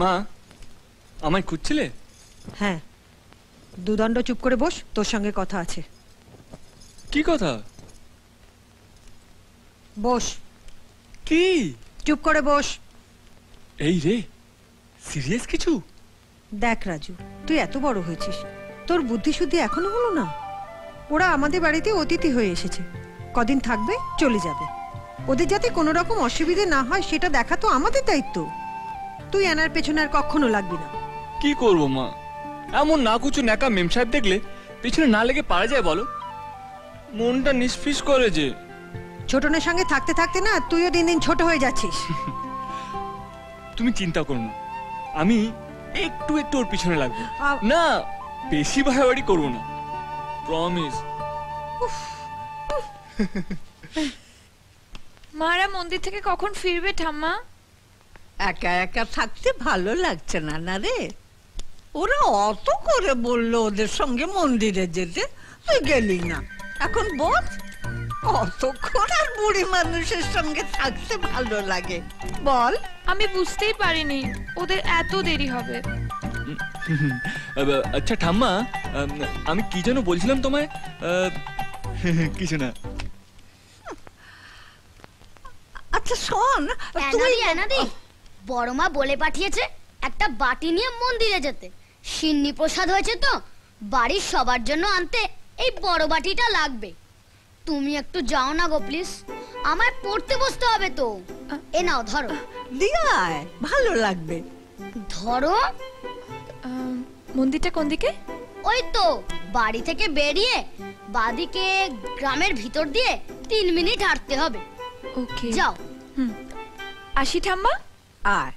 মা আমায় খুঁজছিলে? হ্যাঁ, দুদণ্ড চুপ করে বস, তোর সঙ্গে কথা আছে। কি কথা? বস। কি? চুপ করে বস। এই রে, সিরিয়াস কিছু? দেখ রাজু, তুই এত বড় হয়েছিস, তোর বুদ্ধি শুদ্ধি এখনো হলো না। ওরা আমাদের বাড়িতে অতিথি হয়ে এসেছে, কদিন থাকবে চলে যাবে। ওদের যাতে কোনো রকম অসুবিধে না হয় সেটা দেখা তো আমাদের দায়িত্ব। তুই এনার পেছনে আর কখনো লাগবি না। কি করবো মা, এমন না কুচু ন্যাকা মেম সাহেব দেখলে পেছনে না লেগে পারা যায় বলো? মনটা নিষ্ফিস করে যে। ছোটনের সঙ্গে থাকতে থাকতে না তুইও দিন দিন ছোট হয়ে যাচ্ছিস। তুমি চিন্তা করো না, আমি একটু একটু ওর পিছনে লাগবো না, বেশি বাড়াবাড়ি করবো না, প্রমিস। মারা মন্দির থেকে কখন ফিরবে ঠাম্মা? একা একা থাকতে ভালো লাগছে না না রে? ওরা অত করে বললো ওদের সঙ্গে মন্দিরে যেতে, তুই গেলি না। এখন বল, কতক্ষণ আর বুড়ি মানুষের সঙ্গে থাকতে ভালো লাগে বল? আমি বুঝতেই পারিনি ওদের এত দেরি হবে। আচ্ছা ঠাম্মা, আমি কি যেন বলছিলাম তোমায়? কিছু না। আচ্ছা শোন, তুই বড় মা বলে পাঠিয়েছে একটা বাটি নিয়ে মন্দিরে যেতে। সিন্নি প্রসাদ হয়েছে তো, বাড়ির সবার জন্য আনতে এই বড় বাটিটা লাগবে। তুমি একটু যাও না গো প্লিজ, আমায় পড়তে বসতে হবে তো। এ নাও ধরো। দিয়ে আয়, ভালো লাগবে। ধরো। মন্দিরটা কোন দিকে? ওই তো বাড়ি থেকে বেরিয়ে বাদিকে গ্রামের ভিতর দিয়ে 3 মিনিট হাঁটতে হবে। ওকে যাও। আসি ঠাম্মা। আয়।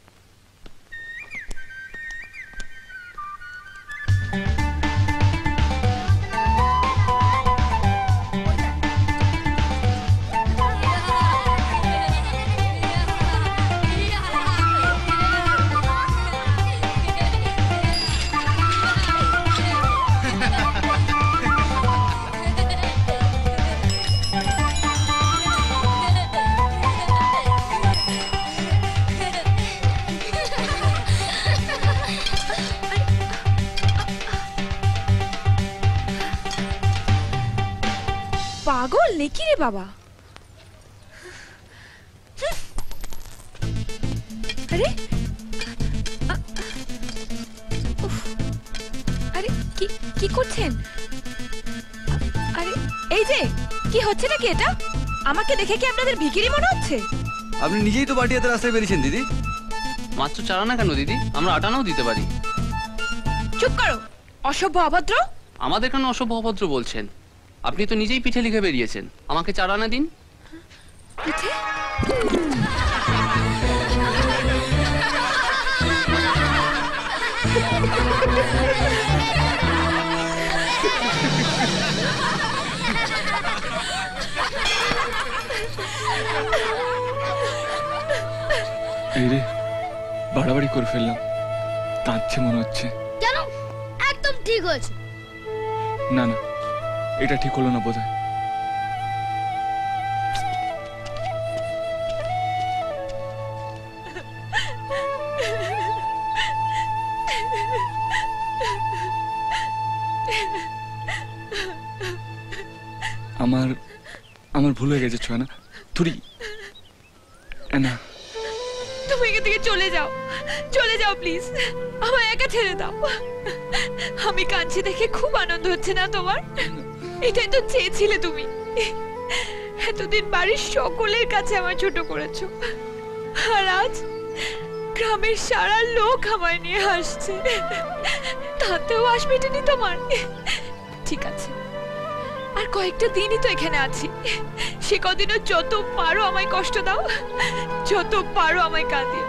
পাগল নাকি রে বাবা? আরে আরে কি কি করছেন? আরে এই যে কি হচ্ছে নাকি এটা? আমাকে দেখে কি আপনাদের ভিখিরি মনে হচ্ছে? আপনি নিজেই তো বাটি হাতে রাস্তায় বেরিয়েছেন দিদি। মাত্র চারা না কেন দিদি, আমরা আটানাও দিতে পারি। চুপ করো, অসভ্য অভদ্র। আমাদের কেন অসভ্য অভদ্র বলছেন? আপনি তো নিজেই পিঠে লিখে বেরিয়েছেন, আমাকে চারা না দিন। পিঠে? এই রে, বাড়াবাড়ি করে ফেললাম, কাঁদছে মনে হচ্ছে। কেন? একদম ঠিক হয়েছে। না না, এটা ঠিক হলো না বোধহয়। আমার ভুল হয়ে গেছে ছয়না, থুরি না। তুমি এখান থেকে চলে যাও, চলে যাও প্লিজ, আমায় একা ছেড়ে দাও। আমি কাঁদছি দেখে খুব আনন্দ হচ্ছে না তোমার? এটাই তো চেয়েছিলে তুমি। এতদিন বাড়ির সকলের কাছে আমার ছোট করেছো, আর আজ গ্রামের সারা লোক আমায় নিয়ে হাসছে, তাতেও হাসি মেটেনি তোমার? ঠিক আছে, আর কয়েকটা দিনই তো এখানে আছি, সে কদিনও যত পারো আমায় কষ্ট দাও, যত পারো আমায় কাঁদিও।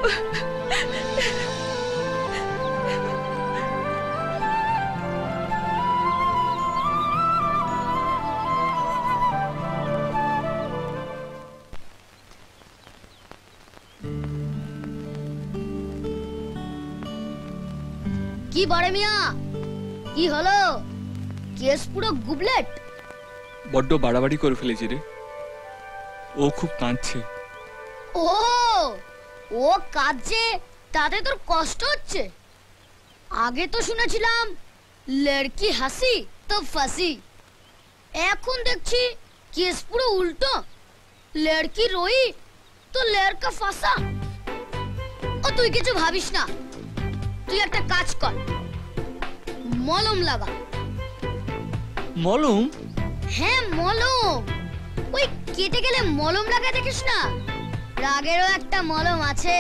কি বড় মিয়া, কি হলো? কেস পুরো গুবলেট। বড্ড বাড়াবাড়ি করে ফেলেছি রে, ও খুব কাঁদছে। ও ও কাঁদছে তাতে তোর কষ্ট হচ্ছে? আগে তো শুনেছিলাম লড়কি হাসি তো ফাঁসি, এখন দেখছি কেস পুরো উল্টো, লড়কি রোই তো লড়কা ফাঁসা। ও তুই কিছু ভাবিস না, তুই একটা কাজ কর, মলম লাগা। মলম? হ্যাঁ মলম, ওই কেটে গেলে মলম লাগা দেখিস না, রাগেরও একটা মলম আছে।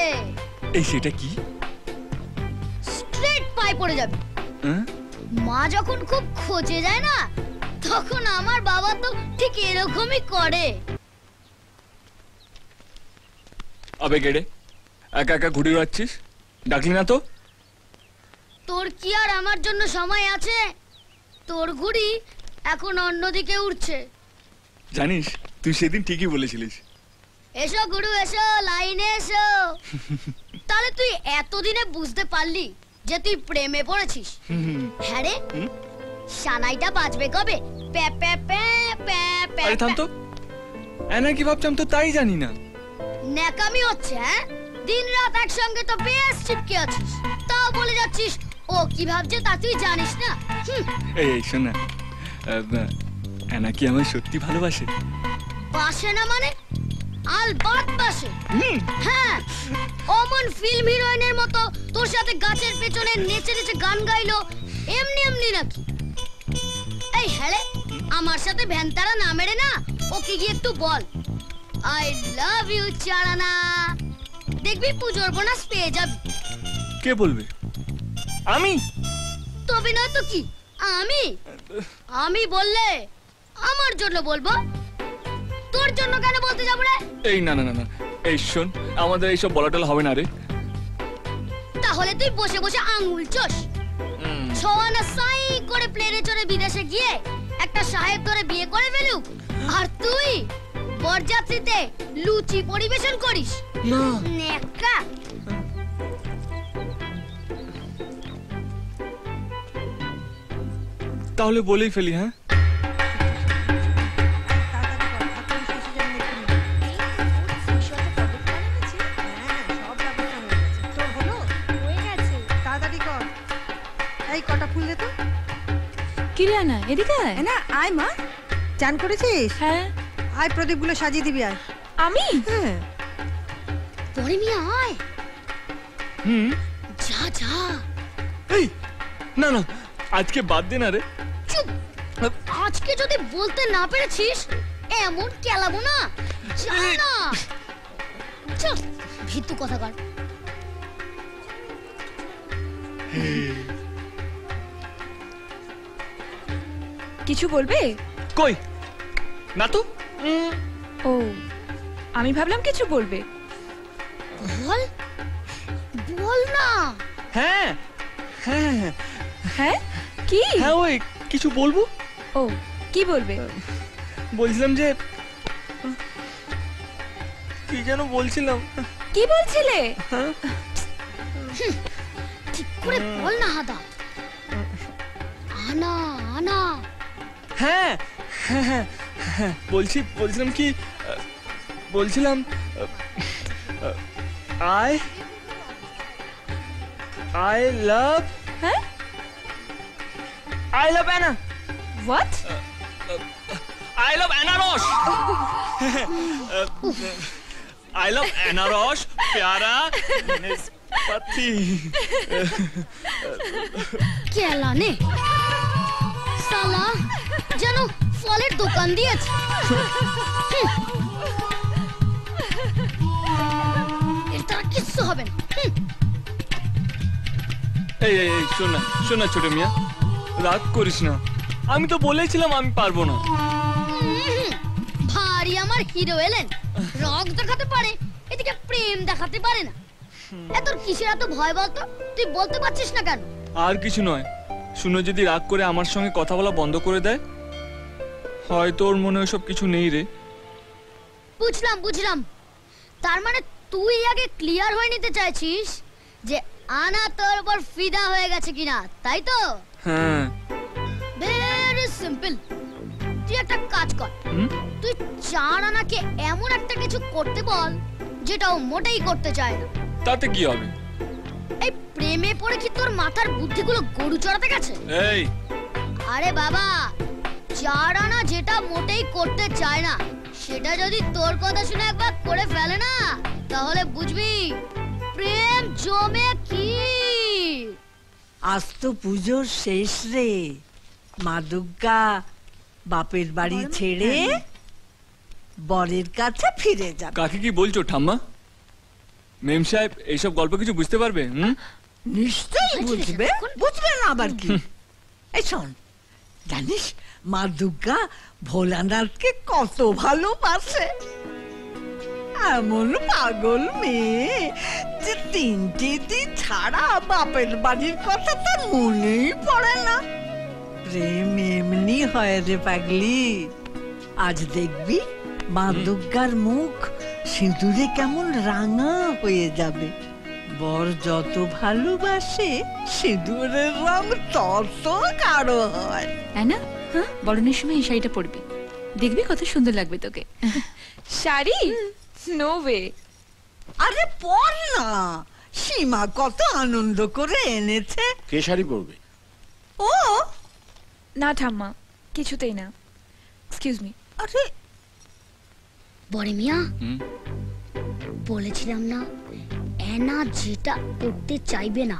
এই সেটা কি? স্ট্রেট পায়ে পড়ে যাবে। হ্যাঁ? মা যখন খুব খোঁজে যায় না, তখন আমার বাবা তো ঠিক এরকমই করে। আবে গেড়ে, একা একা ঘুরে বেড়াচ্ছিস, ডাকলি না তো? তোর কি আর আমার জন্য সময় আছে? তোর ঘুড়ি এখন অন্যদিকে উড়ছে। জানিস তুই সেদিন ঠিকই বলেছিলিস। এসো গুরু এসো, লাইনে এসো। তাহলে তুই এতদিনে বুঝতে পারলি যে তুই প্রেমে পড়েছিস? হ্যাঁ রে, হুম? সানাইটা বাজবে কবে? প্যা প্যা প্যা প্যা প্যা। আরে থাম তো, এনা কি ভাবছাম তো তাই জানি না। ন্যাকামি হচ্ছে হ্যাঁ? দিন রাত একসঙ্গে তো বেশ চিপকে আছিস, তাও বলে যাচ্ছিস ও কি ভাবছে তা তুই জানিস না। এই শোন না, এনা কি আমার সত্যি ভালোবাসে? বাসে না মানে? আলবাত বাসে। হ্যাঁ, অমন ফিল্ম হিরোইনের মতো তোর সাথে গাছের পেছনে নেচে নেচে গান গাইলো এমনি এমনি নাকি? এই হ্যাঁ, আমার সাথে ভ্যানতারা না মেরে না ওকে গিয়ে একটু বল আই লাভ ইউ চারানা, দেখবি পুজোর বোনাস পেয়ে যাবি। কে বলবে? আমি? তবে না তো কি, আমি বললে আমার জন্য বলবো, তোর জন্য কেন বলতে যাবো রে? এই না না না না, এই শোন, আমাদের এইসব বলাটল হবে না রে। তাহলে তুই বসে বসে আঙ্গুল চোষ। ছোয়ানা সাই করে প্লেনে চড়ে বিদেশে গিয়ে একটা সাহেব ধরে বিয়ে করে ফেলুক, আর তুই বরযাত্রীতে লুচি পরিবেশন করিস। না, নেকা। তাহলে বলেই ফেলি। হ্যাঁ, তাড়াতাড়ি কর। এই কটা ফুল দে তো। কি রে আনা, এদিকে আয়। না আয় মা, চান করেছিস? হ্যাঁ। আয় প্রদীপগুলো সাজিয়ে দিবি আয়। আমি? হ্যাঁ পরে মিয়া আয়। হুম। যা যা। এই না না, আজকে বাদ দে না রে। চুপ। আজকে যদি বলতে না পেরেছিস এমন কেলাবো না, যা না। চল, ভিতু কথা কর। কিছু বলবে? কই না তো। ও, আমি ভাবলাম কিছু বলবে। বল, বল না। হ্যাঁ হ্যাঁ হ্যাঁ, কি? হ্যাঁ, ওই কিছু বলবো। ও, কি বলবে? বলছিলাম যে, কি যেন বলছিলাম। কি বলছিলে? ঠিক করে বল না হাদা। আনা আনা। হ্যাঁ হ্যাঁ হ্যাঁ হ্যাঁ, বলছিলাম কি, বলছিলাম I love, হ্যাঁ? I love Anna. What? I love Anarosh. I love Anarosh, प्यारा निस्पति। কেলা নে সালা, যেন ফলের দোকান দিয়েছে। এর দ্বারা কিচ্ছু হবে না। এই এই এই, শোন না ছোট মিয়া, রাগ করিস না। আমি তো বলেছিলাম আমি পারবো না। ভারী আমার হিরো এলেন, রক দেখাতে পারে, এদিকে প্রেম দেখাতে পারে না। এত কিসের এত ভয় বলতো? তুই বলতে পারছিস না কেন? আর কিছু নয়, শুনো যদি রাগ করে আমার সঙ্গে কথা বলা বন্ধ করে দেয়, হয়তো ওর মনে ওসব কিছু নেই রে। বুঝলাম। তার মানে তুই আগে ক্লিয়ার হয়ে নিতে চাইছিস যে আনা তোর উপর ফিদা হয়ে গেছে কিনা, তাই তো? হ্যাঁ। Very simple. তুই একটা কাজ কর, তুই চার আনাকে এমন একটা কিছু করতে বল যেটা ও মোটেই করতে চায় না। তাতে কি হবে? প্রেমে পড়ে কি তোর মাথার বুদ্ধিগুলো গরু চড়াতে গেছে? এই আরে বাবা, 4 আনা যেটা মোটেই করতে চায় না, সেটা যদি তোর কথা শুনে একবার করে ফেলে না, তাহলে বুঝবি প্রেম জমে কি। আজ তো পুজোর শেষ রে, মা দুর্গা বাপের বাড়ি ছেড়ে বরের কাছে ফিরে যাবে। কাকে কি বলছো ঠাম্মা? মেম সাহেব এইসব গল্প কিছু বুঝতে পারবে? নিশ্চয়ই বুঝবে, বুঝবে না আবার কি? এই শোন, জানিস মা দুর্গা ভোলানাথকে কত ভালোবাসে। এমন পাগল মেয়ে যে 3টে দিন ছাড়া বাপের বাড়ির কথা তার মনেই পড়ে না। প্রেম এমনি হয় রে পাগলি। আজ দেখবি মা দুর্গার মুখ সিঁদুরে কেমন রাঙা হয়ে যাবে। বর যত ভালোবাসে সিঁদুরের রং তত গাঢ় হয়। না বরণের সময় এই শাড়িটা পরবি, দেখবি কত সুন্দর লাগবে তোকে। শাড়ি? No way. আরে পর না, সীমা কত আনন্দ করে এনেছে। কে শাড়ি পরবে? ও না ঠাম্মা, কিছুতেই না। Excuse me. আরে বড় মিয়া, বলেছিলাম না এনা যেটা করতে চাইবে না,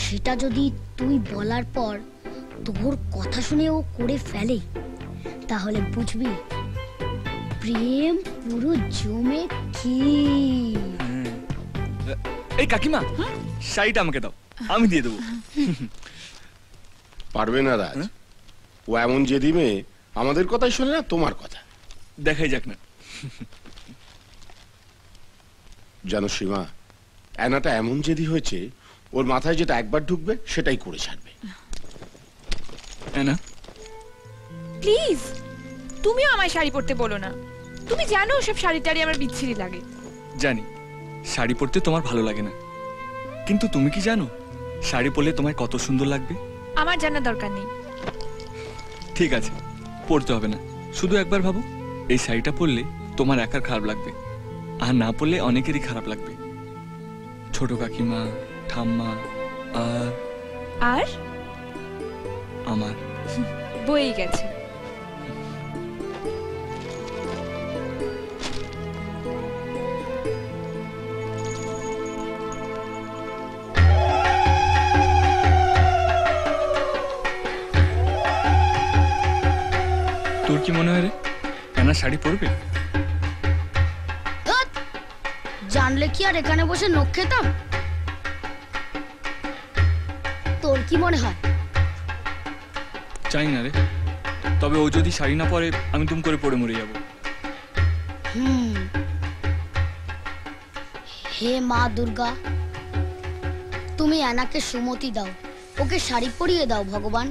সেটা যদি তুই বলার পর তোর কথা শুনে ও করে ফেলে, তাহলে বুঝবি প্রেম পুরো জমে কি। এই কাকিমা, শাড়িটা আমাকে দাও, আমি দিয়ে দেবো। পারবে না রাজ, ও এমন জেদি মেয়ে, আমাদের কথাই শোনে না, তোমার কথা। দেখাই যাক না। জানো সীমা, অ্যানাটা এমন জেদি হয়েছে, ওর মাথায় যেটা একবার ঢুকবে সেটাই করে ছাড়বে। না প্লিজ, তুমিও আমায় শাড়ি পরতে বলো না। তুমি জানো সব শাড়ি টাড়ি আমার বিচ্ছিরি লাগে। জানি শাড়ি পরতে তোমার ভালো লাগে না, কিন্তু তুমি কি জানো শাড়ি পরলে তোমায় কত সুন্দর লাগবে? আমার জানার দরকার নেই। ঠিক আছে, পরতে হবে না। শুধু একবার ভাবো, এই শাড়িটা পরলে তোমার একার খারাপ লাগবে, আর না পরলে অনেকেরই খারাপ লাগবে। ছোট কাকিমা, ঠাম্মা আর আমার। বই গেছে। তোর কি মনে হয় রে, কেনা শাড়ি পরবে? ধ্যাৎ, জানলে কি আর এখানে বসে নখ খেতাম? তোর কি মনে হয়? চাই না রে, তবে ও যদি শাড়ি না পরে আমি তুম করে পড়ে মরে যাবো। হে মা দুর্গা, তুমি অ্যানাকে সুমতি দাও, ওকে শাড়ি পরিয়ে দাও ভগবান,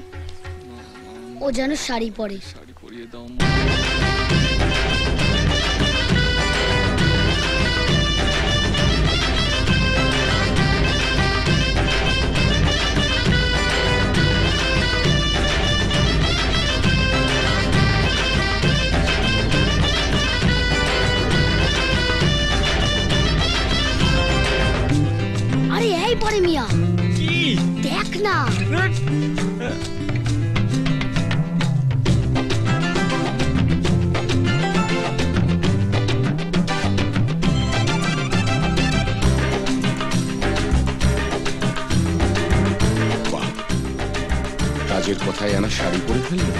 ও যেন শাড়ি পরে। শাড়ি পরিয়ে দাও। আরে এই পরে মিয়া, কি দেখ না। কাজের কথায় অ্যানা শাড়ি পরে ফেললো।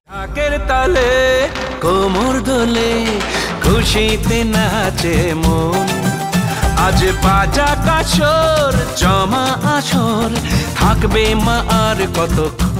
ঢাকের তালে কোমর দোলে খুশিতে নাচে মন, আজ বাজা কাসর জমা আসর থাকবে মা আর কতক্ষণ।